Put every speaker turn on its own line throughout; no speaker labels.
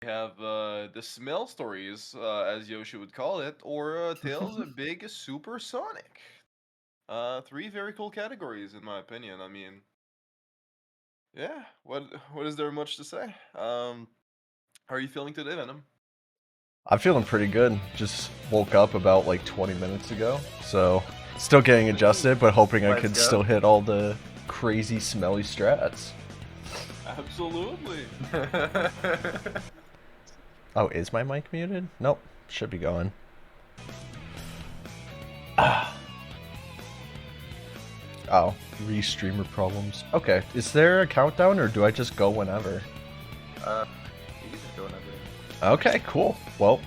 have the smell stories, as Yoshi would call it, or Tales of Big Supersonic. Three very cool categories, in my opinion. I mean, yeah. What is there much to say? How are you feeling today, Venom?
I'm feeling pretty good. Just woke up about like 20 minutes ago, so still getting adjusted, but hoping I
Let's
could
go.
still hit all the crazy smelly strats.
Absolutely.
Oh, is my mic muted? Nope, should be going. Ah. Oh, re-streamer problems. Okay, is there a countdown or do I just go whenever?
You can just go whenever.
Okay, cool. Well,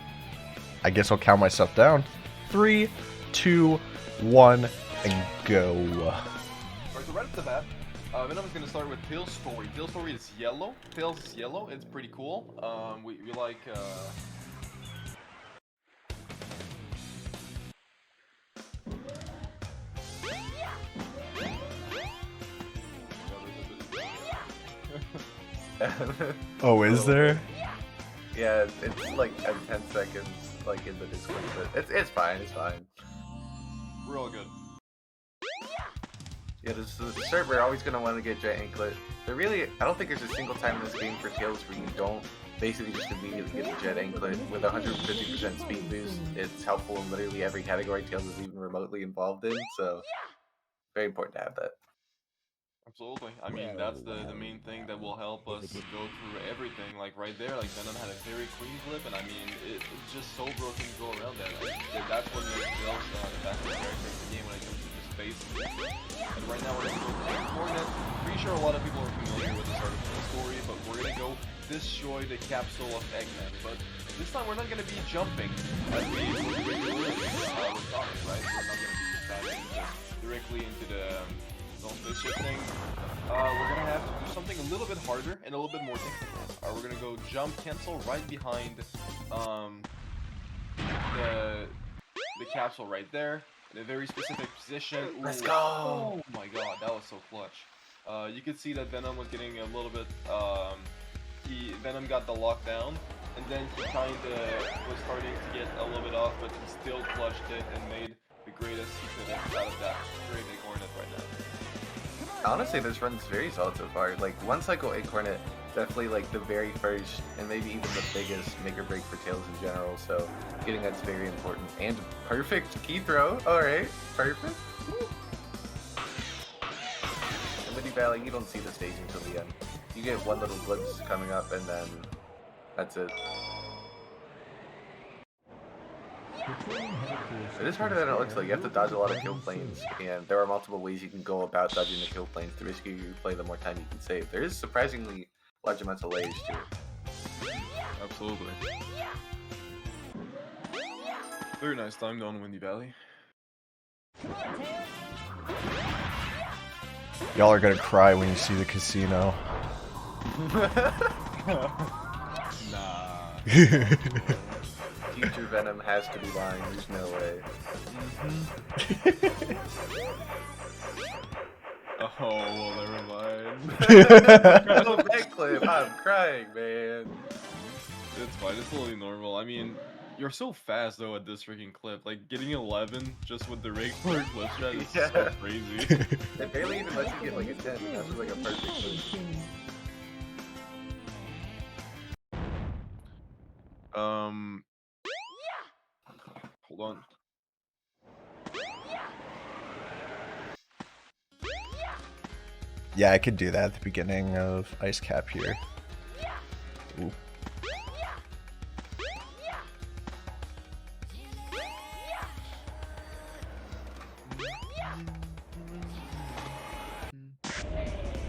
I guess I'll count myself down. 3, 2, 1, and go.
Alright, so right off the bat, Venom is gonna start with Tails' story. Tails' story is yellow. Tails is yellow. It's pretty cool. We like.
Oh, is there?
Yeah, it's like at 10 seconds, like in the Discord, but it's fine, it's fine.
We're all good.
Yeah, this is the server always gonna want to get Jet Anklet. But really, I don't think there's a single time in this game for Tails where you don't basically just immediately get the Jet Anklet. With 150% speed boost, it's helpful in literally every category Tails is even remotely involved in, so very important to have that.
Absolutely. I mean, that's the main thing that will help us go through everything. Like right there, like Venom had a very clean flip, and I mean, it's just so broken to go around that. That's what makes Tails the best character in the game when it comes to the space. And right now we're going to go for Hornet. Pretty sure a lot of people are familiar with the start of the story, but we're going to go destroy the capsule of Eggman. But this time we're not going to be jumping as we regularly with Sonic, right? We're not going to be diving directly into the zone spaceship thing. We're gonna have to do something a little bit harder and a little bit more technical. We're gonna go jump cancel right behind the capsule right there in a very specific position. Ooh.
Let's go!
Oh my god, that was so clutch. You could see that Venom was getting a little bit. Venom got the lockdown, and then he kind of was starting to get a little bit off, but he still clutched it and made the greatest he could have out of that very big Hornet right now.
Honestly, this run's very solid so far. Like, one cycle Acornet, definitely like the very first, and maybe even the biggest make or break for Tails in general, so getting that's very important. And perfect key throw, alright, perfect. Woo. In Windy Valley, you don't see the stage until the end. You get one little glimpse coming up, and then that's it. It is harder than it looks like. You have to dodge a lot of kill planes, and there are multiple ways you can go about dodging the kill planes to basically replay the more time you can save. There is surprisingly large amounts of layers to it.
Absolutely. Very nice time down Windy Valley.
Y'all are gonna cry when you see the casino.
Nah.
Future Venom has to be lying, there's no way.
Oh, well, never mind.
No backflip, I'm crying, man.
It's fine, it's totally normal. I mean, you're so fast though at this freaking clip. Like, getting 11 just with the regular clip strat is so crazy.
It barely even lets you get like a 10, and that's just like a perfect push.
Hold on.
Yeah, I could do that at the beginning of Ice Cap here. Ooh.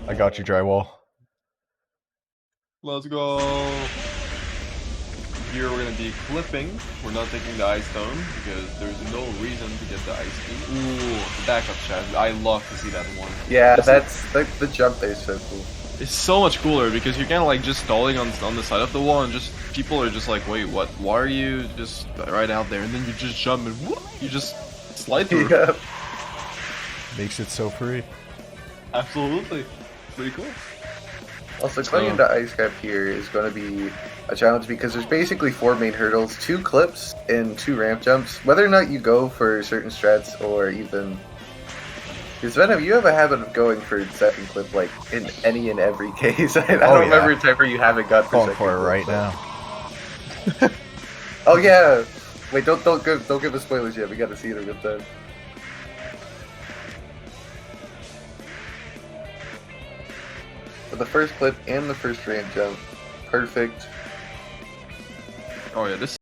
I got you, Drywall.
Let's go. Here we're gonna be clipping. We're not taking the ice stone because there's no reason to get the ice key. Ooh, backup shot. I love to see that one.
Yeah, that's the jump there is so cool.
It's so much cooler because you're kind of like just stalling on the side of the wall, and just people are just like, wait, what? Why are you just right out there? And then you just jump and whoop, you just slide through.
Yeah.
Makes it so free.
Absolutely, pretty cool.
Also, going into Ice Cap here is going to be a challenge because there's basically 4 main hurdles, 2 clips, and 2 ramp jumps. Whether or not you go for certain strats or even... Because Venom, you have a habit of going for second clip like in any and every case. I don't remember a time where you haven't got for
going
second
for it
clip,
right
so.
now.
Oh yeah! Wait, don't give us spoilers yet. We got to see it in real time. For the first clip and the first ramp jump, perfect.
Oh yeah, this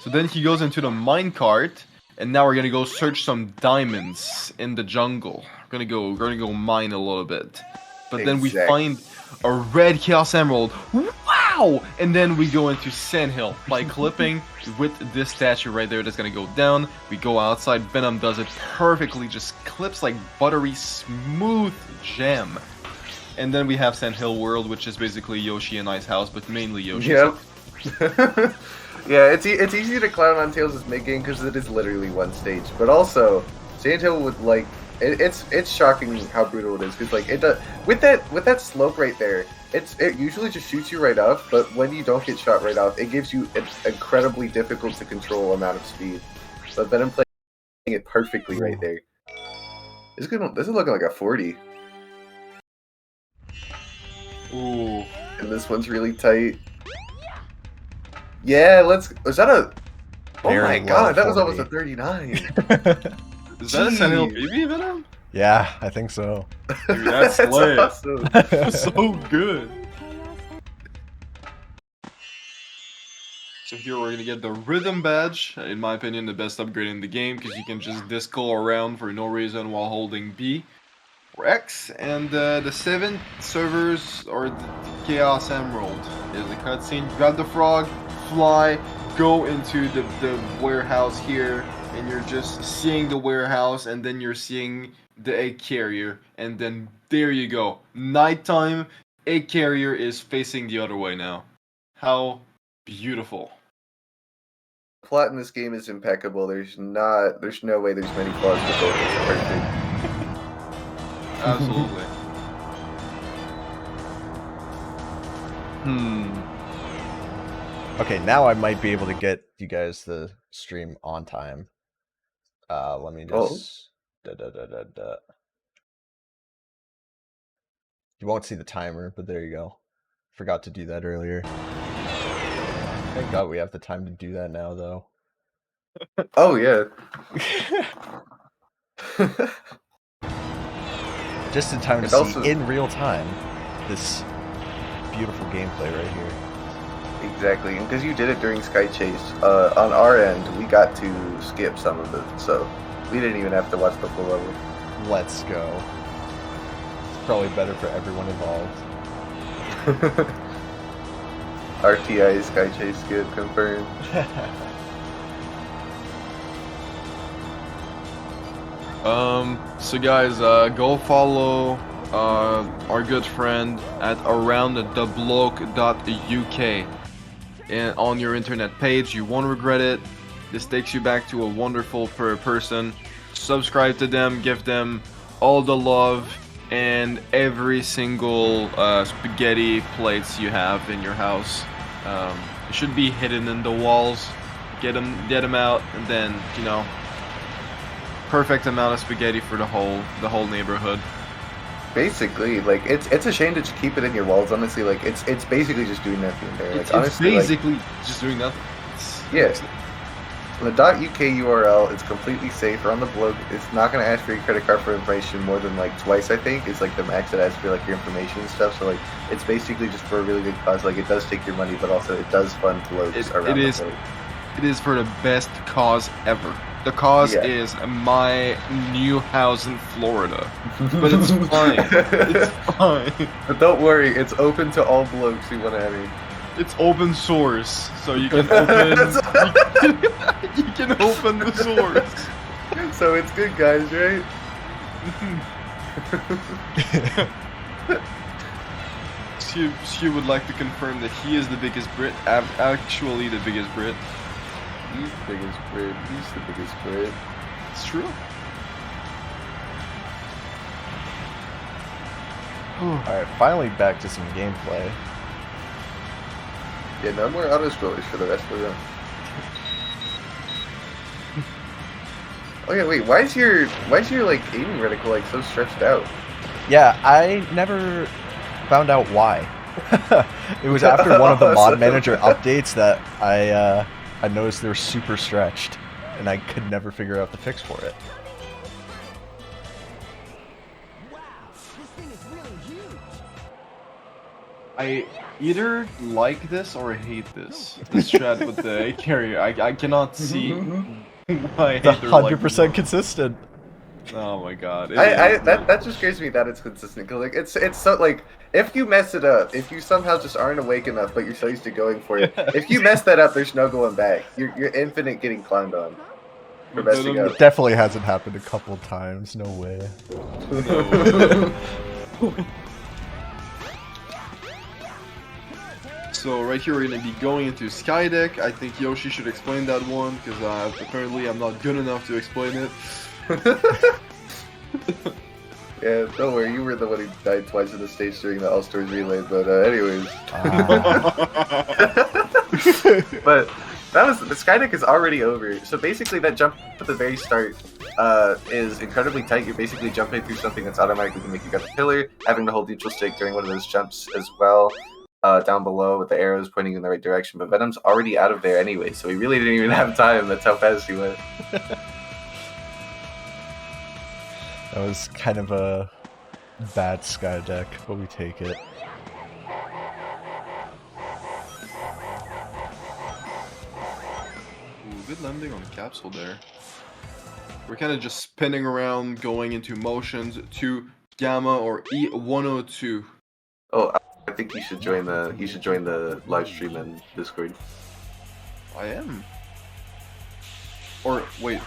So then he goes into the minecart, and now we're gonna go search some diamonds in the jungle. We're gonna go mine a little bit. But then we find a red Chaos Emerald. Wow! And then we go into Sand Hill by clipping with this statue right there that's gonna go down. We go outside, Venom does it perfectly, just clips like buttery smooth jam. And then we have Sand Hill World, which is basically Yoshi and Ice House, but mainly Yoshi.
Yep. Yeah, it's easy to clown on Tails' mid-game because it is literally one stage. But also, Sand Hill would like... It's shocking how brutal it is because like it does with that slope right there. It usually just shoots you right off, but when you don't get shot right off, it gives you an incredibly difficult to control amount of speed. But Venom playing it perfectly right there. This is looking like a 40.
Ooh.
And this one's really tight. Yeah, was that a... Oh my god, that was almost a 39.
Is that a Sand Hill baby, Venom?
Yeah, I think so.
Dude, that's lit.
Awesome.
That's so good. So here we're gonna get the Rhythm Badge. In my opinion, the best upgrade in the game, because you can just disco around for no reason while holding B or X. And the 7 servers or the Chaos Emerald is a cutscene. Grab the frog, fly, go into the warehouse here. And you're just seeing the warehouse, and then you're seeing the egg carrier, and then there you go. Nighttime, egg carrier is facing the other way now. How beautiful.
The plot in this game is impeccable. There's no way there's many flaws with it. It's perfect.
Absolutely.
Okay, now I might be able to get you guys the stream on time. Let me just... You won't see the timer, but there you go. Forgot to do that earlier. Thank God we have the time to do that now, though.
Oh, yeah.
Just in time to see in real time this beautiful gameplay right here.
Exactly, and because you did it during Sky Chase, on our end, we got to skip some of it, so we didn't even have to watch the full level.
Let's go. It's probably better for everyone involved.
RTI Sky Chase skip confirmed.
So guys, go follow our good friend at aroundthebloke.uk and on your internet page. You won't regret it. This takes you back to a wonderful person. Subscribe to them, give them all the love and every single spaghetti plates you have in your house. It should be hidden in the walls. Get them out, and then, you know, perfect amount of spaghetti for the whole neighborhood.
Basically, like it's a shame to keep it in your walls. Honestly, like it's basically just doing nothing there. Like,
it's basically just doing nothing.
Yes. The .uk URL is completely safe. Around the blog, it's not going to ask for your credit card for information more than like twice. I think it's like the max it asks for like your information and stuff. So like it's basically just for a really good cause. Like it does take your money, but also it does fund blogs around the blog.
It is for the best cause ever. The cause is my new house in Florida. But it's fine. It's fine.
But don't worry, it's open to all blogs who want to have it.
It's open source, so you can open you can open the source.
So it's good, guys, right?
She would like to confirm that he is the biggest Brit, actually the biggest Brit.
He's the biggest Brit. He's the biggest Brit.
It's true.
Alright, finally back to some gameplay.
Yeah, no more auto-scrollers for the rest of them. Oh yeah, wait, why is your like aiming reticle like so stretched out?
Yeah, I never found out why. It was after one of the mod manager updates that I noticed they were super stretched, and I could never figure out the fix for it.
Wow, this thing is really huge.
I either like this or hate this. This strat with the A carrier. I cannot see why I
It's
hate or like
100% consistent.
Oh my god.
That just scares me that it's consistent, because like it's so like if you mess it up, if you somehow just aren't awake enough but you're so used to going for it, if you mess that up, there's no going back. You're infinite getting clowned on for messing up.
It definitely hasn't happened a couple times. No way.
No. So right here we're going to be going into Skydeck. I think Yoshi should explain that one, because apparently I'm not good enough to explain it.
Yeah, don't worry, you were the one who died twice in the stage during the All-Stars relay, but anyways. But the Skydeck is already over, so basically that jump at the very start is incredibly tight. You're basically jumping through something that's automatically going to make you grab the pillar, having to hold neutral stick during one of those jumps as well. Down below with the arrows pointing in the right direction, but Venom's already out of there anyway, so he really didn't even have time. That's how fast he went.
That was kind of a bad sky deck, but we take it.
Ooh, good landing on the capsule there. We're kind of just spinning around, going into motions to Gamma or E102.
Oh, I think you should join the live stream in Discord.
I am. Or wait.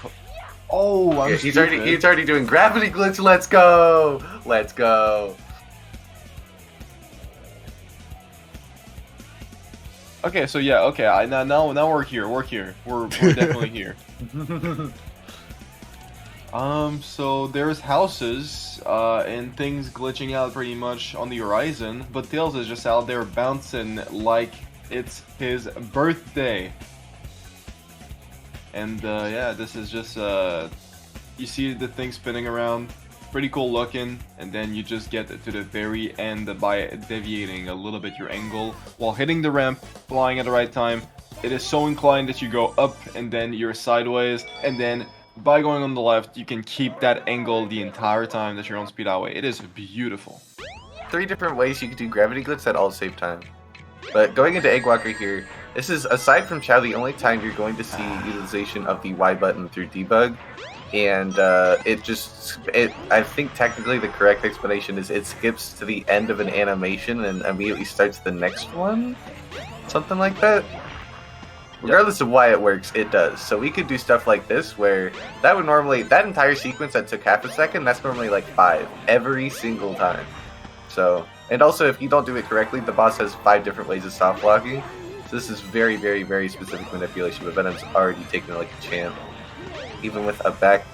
Oh, I'm
yeah, he's already doing gravity glitch. Let's go. Let's go.
Okay, so yeah, okay. Now we're here. We're here. We're definitely here. So there's houses, and things glitching out pretty much on the horizon, but Tails is just out there bouncing like it's his birthday. And, yeah, this is just, you see the thing spinning around, pretty cool looking, and then you just get to the very end by deviating a little bit your angle while hitting the ramp, flying at the right time. It is so inclined that you go up and then you're sideways, and then by going on the left, you can keep that angle the entire time that you're on speed highway. It is beautiful.
3 different ways you can do gravity glitch that all save time. But going into Egg Walker here, this is, aside from Chow, the only time you're going to see utilization of the Y button through debug. And I think technically the correct explanation is it skips to the end of an animation and immediately starts the next one? Something like that? Regardless of why it works, it does. So we could do stuff like this where that would normally, that entire sequence that took half a second, that's normally like 5 every single time. So, and also if you don't do it correctly, the boss has 5 different ways of soft blocking. So this is very, very, very specific manipulation, but Venom's already taken it like a champ. Even with a back.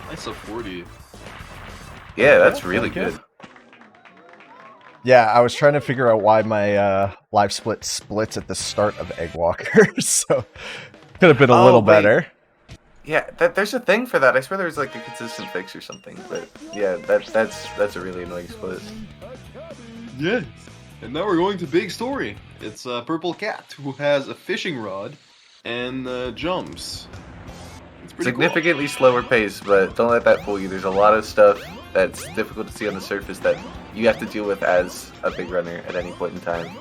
That's a 40.
Yeah, that's really good.
Yeah, I was trying to figure out why my live split splits at the start of Egg Walker, so could have been a little better.
Yeah, there's a thing for that. I swear there's like a consistent fix or something, but yeah, that's a really annoying split.
Yes. And now we're going to big story. It's a Purple Cat who has a fishing rod and jumps. It's pretty
significantly slower pace, but don't let that fool you. There's a lot of stuff that's difficult to see on the surface that you have to deal with as a big runner at any point in time.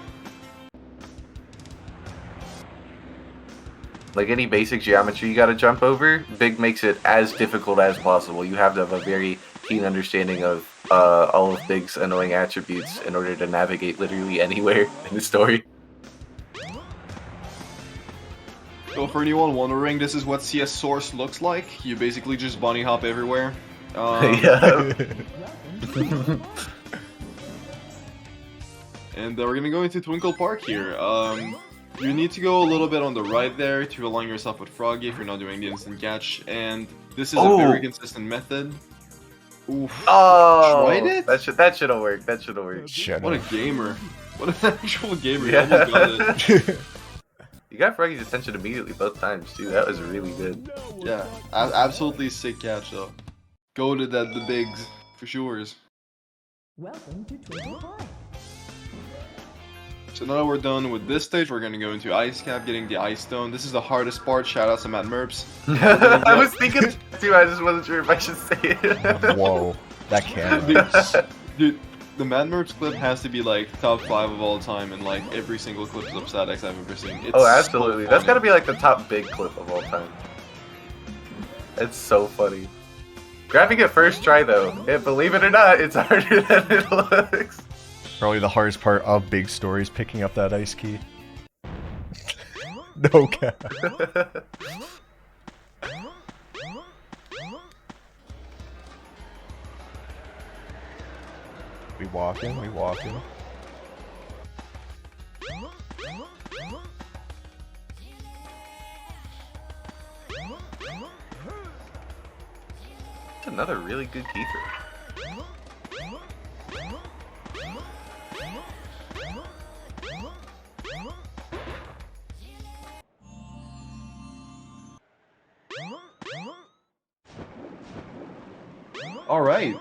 Like any basic geometry you gotta jump over, Big makes it as difficult as possible. You have to have a very keen understanding of all of Big's annoying attributes in order to navigate literally anywhere in the story.
So for anyone wondering, this is what CS Source looks like. You basically just bunny hop everywhere.
Yeah.
And we're gonna go into Twinkle Park here. You need to go a little bit on the right there to align yourself with Froggy if you're not doing the instant catch. And this is a very consistent method. Oof.
Oh,
tried it?
That should've worked. That should've worked.
What a gamer! What an actual gamer!
Yeah.
You almost got it.
You got Froggy's attention immediately both times too. That was really good.
Yeah, absolutely sick catch though. Go to the bigs for sure.
Welcome to Twinkle Park.
So now that we're done with this stage, we're gonna go into Ice Cap, getting the Ice Stone. This is the hardest part. Shout out to Matt Merps.
I was thinking too. I just wasn't sure if I should say it.
Whoa, that can.
Dude, the Mad Merps clip has to be like top 5 of all time in like every single clip of SADX I've ever seen. It's
Oh, absolutely.
So
That's got to
funny.
be like the top big clip of all time. It's so funny. Grabbing it first try though, believe it or not, it's harder than it looks.
Probably the hardest part of big stories, picking up that ice key. No cap. We walking, we walking.
It's another really good key throw.
All right.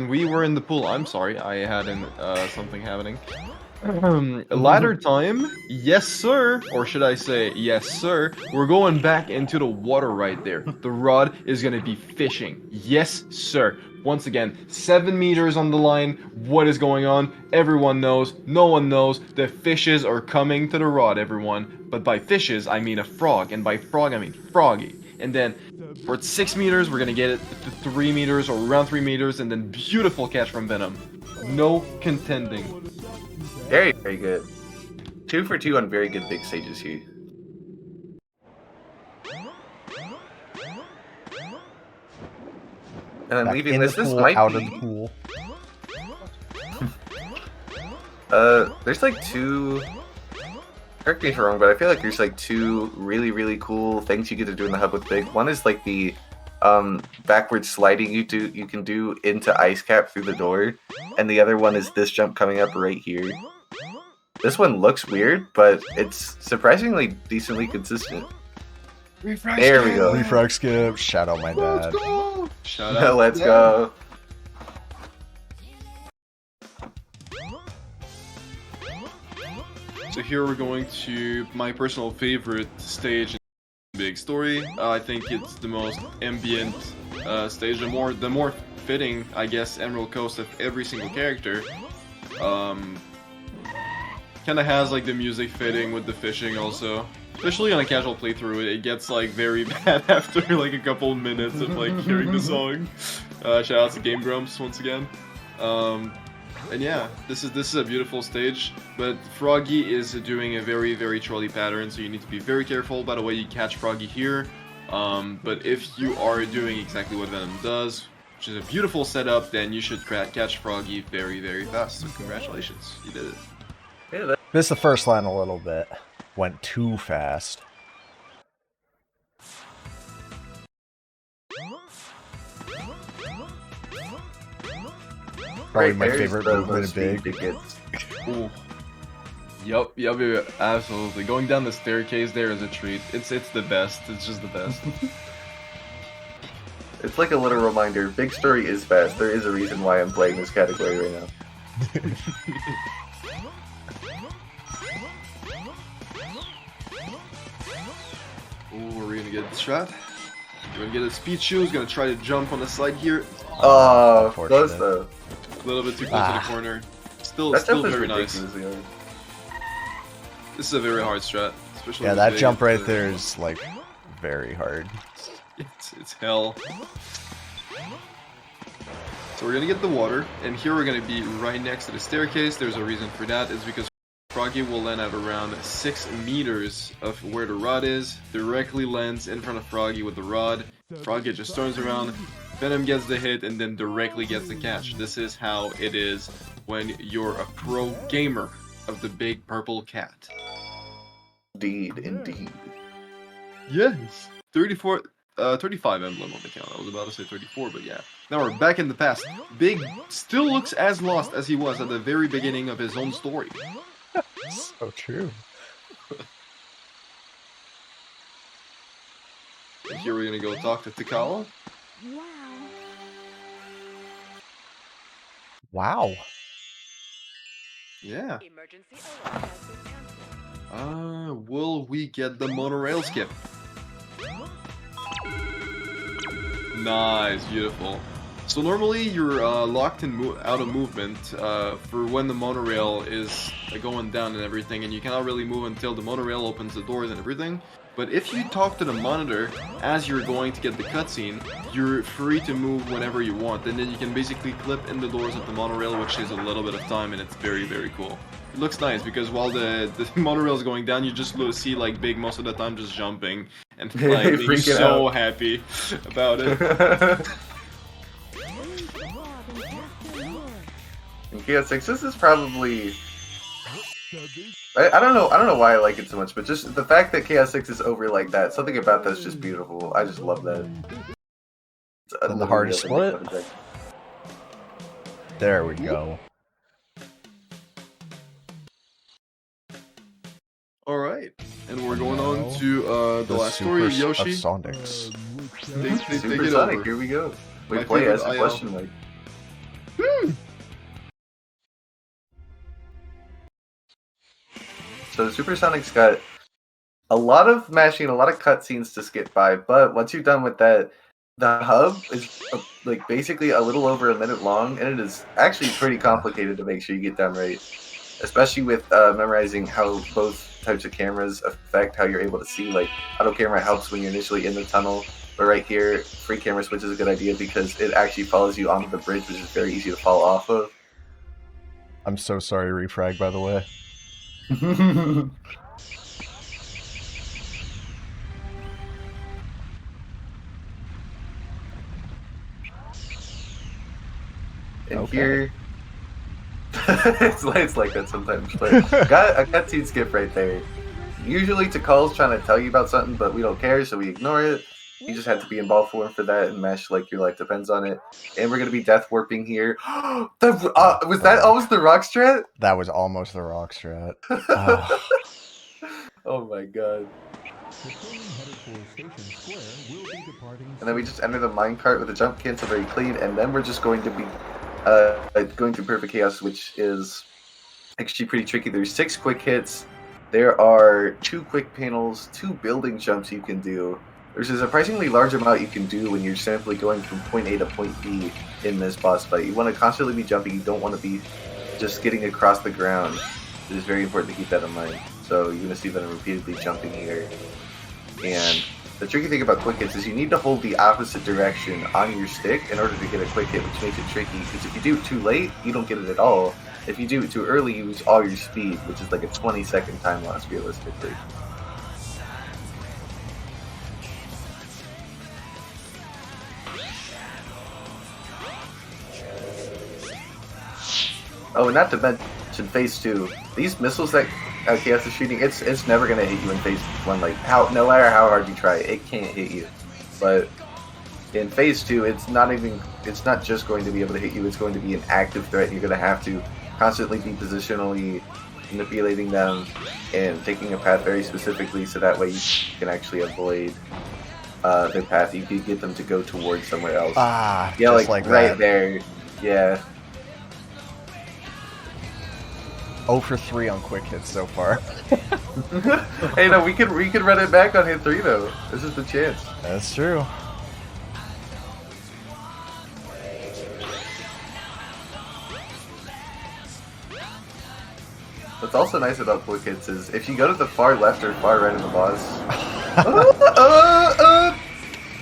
We were in the pool. I'm sorry, I had something happening. Ladder time, yes sir, or should I say yes sir. We're going back into the water right there. The rod is gonna be fishing. Yes sir. Once again, 7 meters on the line. What is going on? Everyone knows. No one knows. The fishes are coming to the rod, everyone. But by fishes, I mean a frog, and by frog, I mean froggy. And then we're at 6 meters. We're gonna get it to 3 meters or around 3 meters, and then beautiful catch from Venom. No contending.
Very, very good. 2 for 2 on very good big stages here. And then
Back
leaving
in
this,
the
this
pool,
might
out
be...
of the pool.
There's like 2... Correct me if I'm wrong, but I feel like there's like 2 really, really cool things you get to do in the hub with Big. One is like the backward sliding you can do into Ice Cap through the door, and the other one is this jump coming up right here. This one looks weird, but it's surprisingly decently consistent.
Refresh
There we go.
Refrag skip, shout out my dad.
Shout out.
Let's go.
So here we're going to my personal favorite stage in Big Story. I think it's the most ambient stage, the more fitting, I guess, Emerald Coast of every single character. Kind of has like the music fitting with the fishing also. Especially on a casual playthrough, it gets like very bad after like a couple minutes of like hearing the song. Shout out to Game Grumps once again. And yeah, this is a beautiful stage, but Froggy is doing a very, very trolley pattern, so you need to be very careful about the way you catch Froggy here. But if you are doing exactly what Venom does, which is a beautiful setup, then you should catch Froggy very, very fast. So congratulations, you did it.
Yeah,
Missed the first line a little bit. Went too fast. Probably my
there's
favorite
the
movement of
speed
Big.
it gets.
Ooh. Yup, absolutely. Going down the staircase there is a treat. It's the best. It's just the best.
It's like a little reminder, Big Story is fast. There is a reason why I'm playing this category right now.
Ooh, are we gonna get the strat? We're gonna get a speed shoes, gonna try to jump on the side here.
Oh,
unfortunate.
close though.
A little bit too close to the corner. Still
That jump is
very nice.
ridiculously hard.
This is a very hard strat, especially
Yeah,
with
that
Big.
jump right there is like very hard.
It's hell. So we're gonna get the water, and here we're gonna be right next to the staircase. There's a reason for that. It's because Froggy will land at around 6 meters of where the rod is. Directly lands in front of Froggy with the rod. Froggy just turns around. Venom gets the hit and then directly gets the catch. This is how it is when you're a pro gamer of the big purple cat.
Indeed, indeed.
Yes. 35 emblem on the count. I was about to say 34, but yeah. Now we're back in the past. Big still looks as lost as he was at the very beginning of his own story.
So true.
And here we're gonna go talk to Takala.
Wow.
Yeah.
Emergency alert has been canceled.
Will we get the monorail skip? Nice, beautiful. So normally you're locked in out of movement for when the monorail is going down and everything, and you cannot really move until the monorail opens the doors and everything. But if you talk to the monitor as you're going to get the cutscene, you're free to move whenever you want, and then you can basically clip in the doors of the monorail, which saves a little bit of time, and it's very, very cool. It looks nice because while the monorail is going down, you just see like Big most of the time just jumping and like being so happy about it.
In T.B.SS, this is probably. I don't know why I like it so much, but just the fact that T.B.SS is over like that, something about that's just beautiful. I just love that.
And the hard split. There we go.
Alright, and we're going on to the last story, Yoshi.
Sonics.
Take it
over.
Here we go. We play as a question mark. So Supersonic's got a lot of mashing, a lot of cutscenes to skip by, but once you're done with that, the hub is like basically a little over a minute long, and it is actually pretty complicated to make sure you get done right. Especially with memorizing how both types of cameras affect how you're able to see. Like, auto camera helps when you're initially in the tunnel, but right here, free camera switch is a good idea because it actually follows you onto the bridge, which is very easy to fall off of.
I'm so sorry, Refrag, by the way.
And here, it's like that sometimes. But got a cutscene skip right there. Usually Takal's trying to tell you about something, but we don't care, so we ignore it. You just have to be in ball form for that and mesh like your life depends on it. And we're gonna be death warping here. Was that almost the rock strat?
That was almost the rock strat.
Oh my god. And then we just enter the minecart with a jump cancel very clean, and then we're just going to be going through Perfect Chaos, which is actually pretty tricky. There's 6 quick hits. There are 2 quick panels, 2 building jumps you can do. There's a surprisingly large amount you can do when you're simply going from point A to point B in this boss fight. You want to constantly be jumping. You don't want to be just getting across the ground. It is very important to keep that in mind. So you're going to see that I'm repeatedly jumping here. And the tricky thing about quick hits is you need to hold the opposite direction on your stick in order to get a quick hit, which makes it tricky. Because if you do it too late, you don't get it at all. If you do it too early, you lose all your speed, which is like a 20-second time loss realistically. Oh, and not to mention phase 2. These missiles that Chaos is shooting, it's never gonna hit you in phase 1. Like no matter how hard you try, it can't hit you. But in phase 2, it's not just going to be able to hit you. It's going to be an active threat. You're gonna have to constantly be positionally manipulating them and taking a path very specifically, so that way you can actually avoid their path. You can get them to go towards somewhere else.
Yeah,
just like right that. There. Yeah.
0 for 3 on quick hits so far.
Hey, no, we could run it back on hit 3 though. This is the chance.
That's true.
What's also nice about quick hits is if you go to the far left or far right of the boss.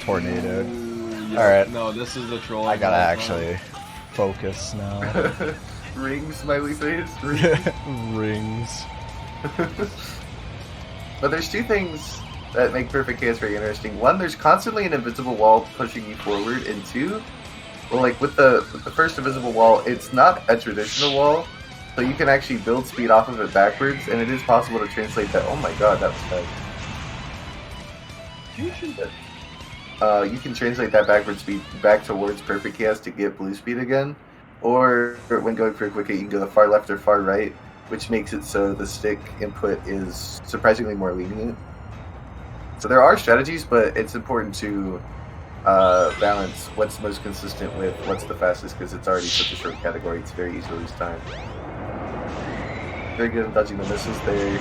Tornado.
Yeah,
Alright.
No, this is the troll.
I gotta actually focus now.
Rings, smiley face.
Rings.
But there's 2 things that make Perfect Chaos very interesting. 1, there's constantly an invisible wall pushing you forward, and 2, well, like with the first invisible wall, it's not a traditional wall, so you can actually build speed off of it backwards, and it is possible to translate that. Oh my god, that was fast. You can translate that backward speed back towards Perfect Chaos to get blue speed again. Or when going for a quick hit, you can go the far left or far right, which makes it so the stick input is surprisingly more lenient. So there are strategies, but it's important to balance what's most consistent with what's the fastest, because it's already such a short category. It's very easy to lose time. Very good at dodging the missiles there.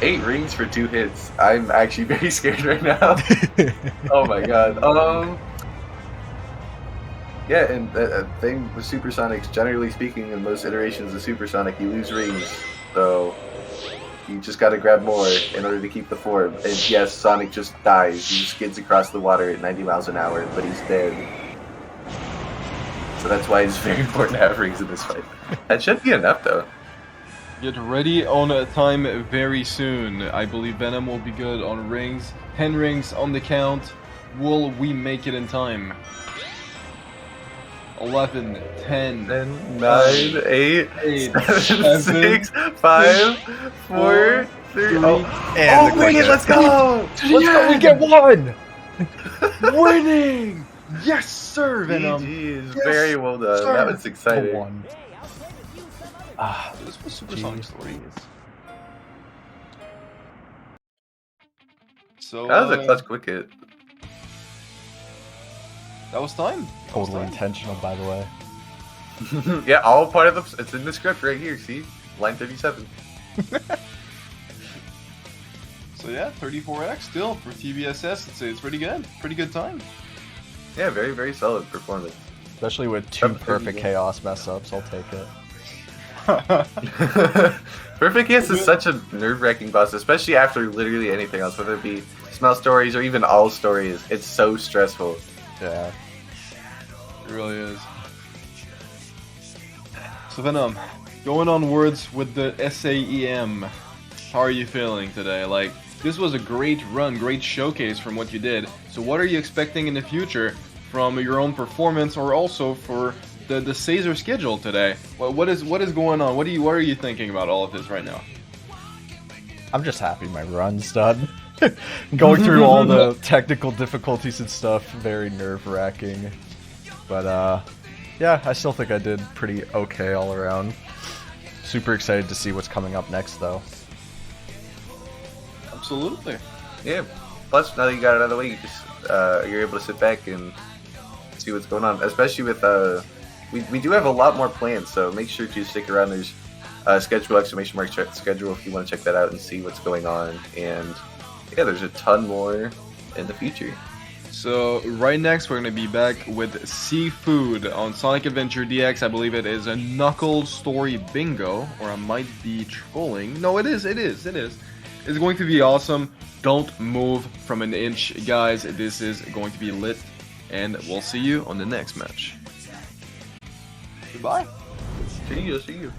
8 rings for 2 hits. I'm actually very scared right now. Oh my god. Yeah, and the thing with Supersonics, generally speaking, in most iterations of Supersonic, you lose rings. So you just gotta grab more in order to keep the form. And yes, Sonic just dies. He skids across the water at 90 miles an hour, but he's dead. So that's why it's very important to have rings in this fight. That should be enough, though.
Get ready on time very soon. I believe Venom will be good on rings. 10 rings on the count. Will we make it in time? 11, 10,
9, 8, 7, 6, 5, 4, 3.
And
win it! Let's go!
Let's go! We get one!
Winning! Yes, sir, Venom.
GG,
Yes,
very well done.
sir.
That was exciting.
One.
This was Supersonic story. So
That was a clutch quick hit.
that was time.
Totally intentional, by the way.
Yeah, all part of the. It's in the script right here. See, line 37.
So yeah, 34x still for T.B.SS. It's pretty good. Pretty good time.
Yeah, very very solid performance.
Especially with two
That's
perfect
pretty good.
chaos mess ups, I'll take it.
Perfect Chaos is such a nerve-wracking boss, especially after literally anything else, whether it be smell stories or even all stories. It's so stressful.
Yeah.
It really is. So Venom, going onwards with the SAEM. How are you feeling today? Like, this was a great run, great showcase from what you did. So what are you expecting in the future from your own performance, or also for the Caesar schedule today? What is going on? What are you thinking about all of this right now?
I'm just happy my run's done. Going through all the technical difficulties and stuff, very nerve-wracking. But yeah, I still think I did pretty okay all around. Super excited to see what's coming up next, though.
Absolutely.
Yeah. Plus, now that you got it out of the way, you just you're able to sit back and see what's going on. Especially with we do have a lot more plans, so make sure to stick around. There's schedule ! Schedule if you want to check that out and see what's going on. And yeah, there's a ton more in the future.
So right next we're going to be back with Seafood on Sonic Adventure DX. I believe it is a Knuckles story bingo, or I might be trolling. No, it is. It's going to be awesome. Don't move from an inch, guys. This is going to be lit, and we'll see you on the next match. Goodbye.
See you.